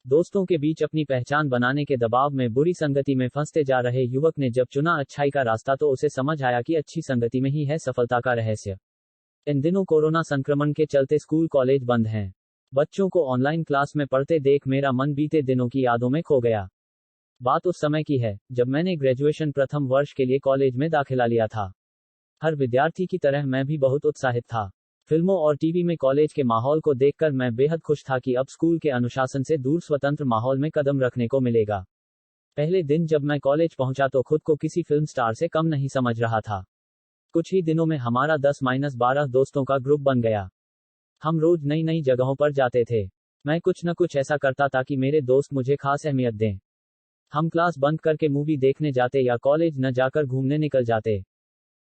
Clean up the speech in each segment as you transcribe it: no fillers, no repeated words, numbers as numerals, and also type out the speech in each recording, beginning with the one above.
दोस्तों के बीच अपनी पहचान बनाने के दबाव में बुरी संगति में फंसते जा रहे युवक ने जब चुना अच्छाई का रास्ता तो उसे समझ आया कि अच्छी संगति में ही है सफलता का रहस्य। इन दिनों कोरोना संक्रमण के चलते स्कूल कॉलेज बंद हैं। बच्चों को ऑनलाइन क्लास में पढ़ते देख मेरा मन बीते दिनों की यादों में खो गया। बात उस समय की है जब मैंने ग्रेजुएशन प्रथम वर्ष के लिए कॉलेज में दाखिला लिया था। हर विद्यार्थी की तरह मैं भी बहुत उत्साहित था। फिल्मों और टीवी में कॉलेज के माहौल को देखकर मैं बेहद खुश था कि अब स्कूल के अनुशासन से दूर स्वतंत्र माहौल में कदम रखने को मिलेगा। पहले दिन जब मैं कॉलेज पहुंचा तो खुद को किसी फिल्म स्टार से कम नहीं समझ रहा था। कुछ ही दिनों में हमारा 10-12 दोस्तों का ग्रुप बन गया। हम रोज नई नई जगहों पर जाते थे। मैं कुछ न कुछ ऐसा करता ताकि मेरे दोस्त मुझे खास अहमियत दें। हम क्लास बंद करके मूवी देखने जाते या कॉलेज न जाकर घूमने निकल जाते।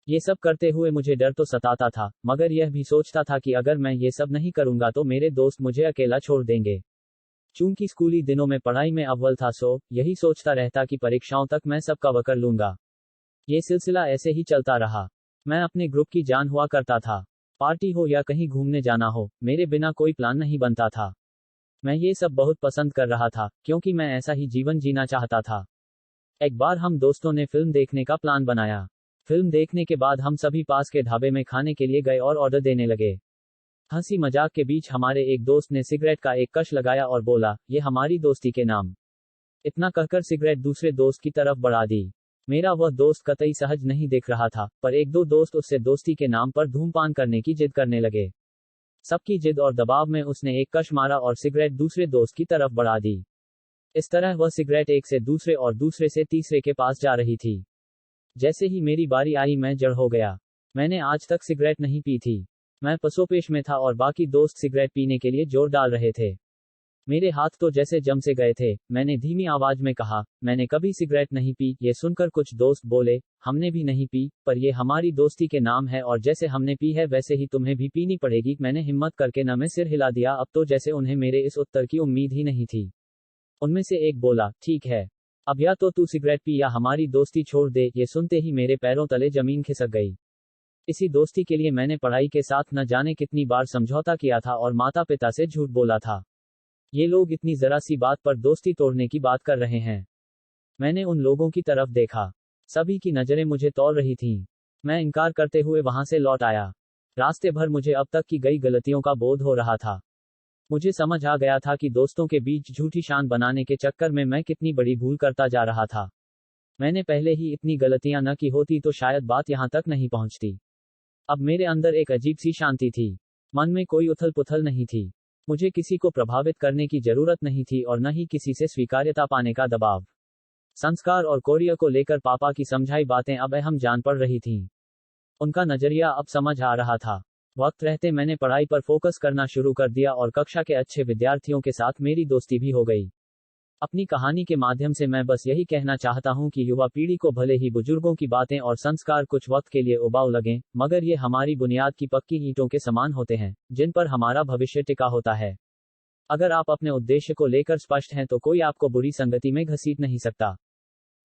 ये सब करते हुए मुझे डर तो सताता था, मगर यह भी सोचता था कि अगर मैं ये सब नहीं करूंगा तो मेरे दोस्त मुझे अकेला छोड़ देंगे। चूंकि स्कूली दिनों में पढ़ाई में अव्वल था सो यही सोचता रहता कि परीक्षाओं तक मैं सब कवर कर लूंगा। ये सिलसिला ऐसे ही चलता रहा। मैं अपने ग्रुप की जान हुआ करता था। पार्टी हो या कहीं घूमने जाना हो, मेरे बिना कोई प्लान नहीं बनता था। मैं ये सब बहुत पसंद कर रहा था, क्योंकि मैं ऐसा ही जीवन जीना चाहता था। एक बार हम दोस्तों ने फिल्म देखने का प्लान बनाया। फिल्म देखने के बाद हम सभी पास के ढाबे में खाने के लिए गए और ऑर्डर देने लगे। हंसी मजाक के बीच हमारे एक दोस्त ने सिगरेट का एक कश लगाया और बोला, ये हमारी दोस्ती के नाम। इतना कहकर सिगरेट दूसरे दोस्त की तरफ बढ़ा दी। मेरा वह दोस्त कतई सहज नहीं दिख रहा था, पर एक दो दोस्त उससे दोस्ती के नाम पर धूमपान करने की जिद करने लगे। सबकी जिद और दबाव में उसने एक कश मारा और सिगरेट दूसरे दोस्त की तरफ बढ़ा दी। इस तरह वह सिगरेट एक से दूसरे और दूसरे से तीसरे के पास जा रही थी। जैसे ही मेरी बारी आई मैं जड़ हो गया। मैंने आज तक सिगरेट नहीं पी थी। मैं पसोपेश में था और बाकी दोस्त सिगरेट पीने के लिए जोर डाल रहे थे। मेरे हाथ तो जैसे जम से गए थे। मैंने धीमी आवाज में कहा, मैंने कभी सिगरेट नहीं पी। ये सुनकर कुछ दोस्त बोले, हमने भी नहीं पी, पर ये हमारी दोस्ती के नाम है और जैसे हमने पी है वैसे ही तुम्हें भी पीनी पड़ेगी। मैंने हिम्मत करके न में सिर हिला दिया। अब तो जैसे उन्हें मेरे इस उत्तर की उम्मीद ही नहीं थी। उनमें से एक बोला, ठीक है, अब या तो तू सिगरेट पी या हमारी दोस्ती छोड़ दे। ये सुनते ही मेरे पैरों तले जमीन खिसक गई। इसी दोस्ती के लिए मैंने पढ़ाई के साथ न जाने कितनी बार समझौता किया था और माता पिता से झूठ बोला था। ये लोग इतनी जरा सी बात पर दोस्ती तोड़ने की बात कर रहे हैं। मैंने उन लोगों की तरफ देखा। सभी की नजरें मुझे तौल रही थीं। मैं इनकार करते हुए वहां से लौट आया। रास्ते भर मुझे अब तक की गई गलतियों का बोध हो रहा था। मुझे समझ आ गया था कि दोस्तों के बीच झूठी शान बनाने के चक्कर में मैं कितनी बड़ी भूल करता जा रहा था। मैंने पहले ही इतनी गलतियां न की होती तो शायद बात यहां तक नहीं पहुंचती। अब मेरे अंदर एक अजीब सी शांति थी। मन में कोई उथल पुथल नहीं थी। मुझे किसी को प्रभावित करने की जरूरत नहीं थी और न ही किसी से स्वीकार्यता पाने का दबाव। संस्कार और कौर्य को लेकर पापा की समझाई बातें अब अहम जान पड़ रही थीं। उनका नजरिया अब समझ आ रहा था। वक्त रहते मैंने पढ़ाई पर फोकस करना शुरू कर दिया और कक्षा के अच्छे विद्यार्थियों के साथ मेरी दोस्ती भी हो गई। अपनी कहानी के माध्यम से मैं बस यही कहना चाहता हूं कि युवा पीढ़ी को भले ही बुजुर्गों की बातें और संस्कार कुछ वक्त के लिए उबाऊ लगें, मगर ये हमारी बुनियाद की पक्की ईंटों के समान होते हैं, जिन पर हमारा भविष्य टिका होता है। अगर आप अपने उद्देश्य को लेकर स्पष्ट हैं तो कोई आपको बुरी संगति में घसीट नहीं सकता।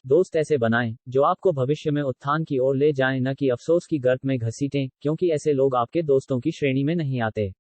दोस्त ऐसे बनाएं जो आपको भविष्य में उत्थान की ओर ले जाएं, न कि अफसोस की गर्त में घसीटें, क्योंकि ऐसे लोग आपके दोस्तों की श्रेणी में नहीं आते।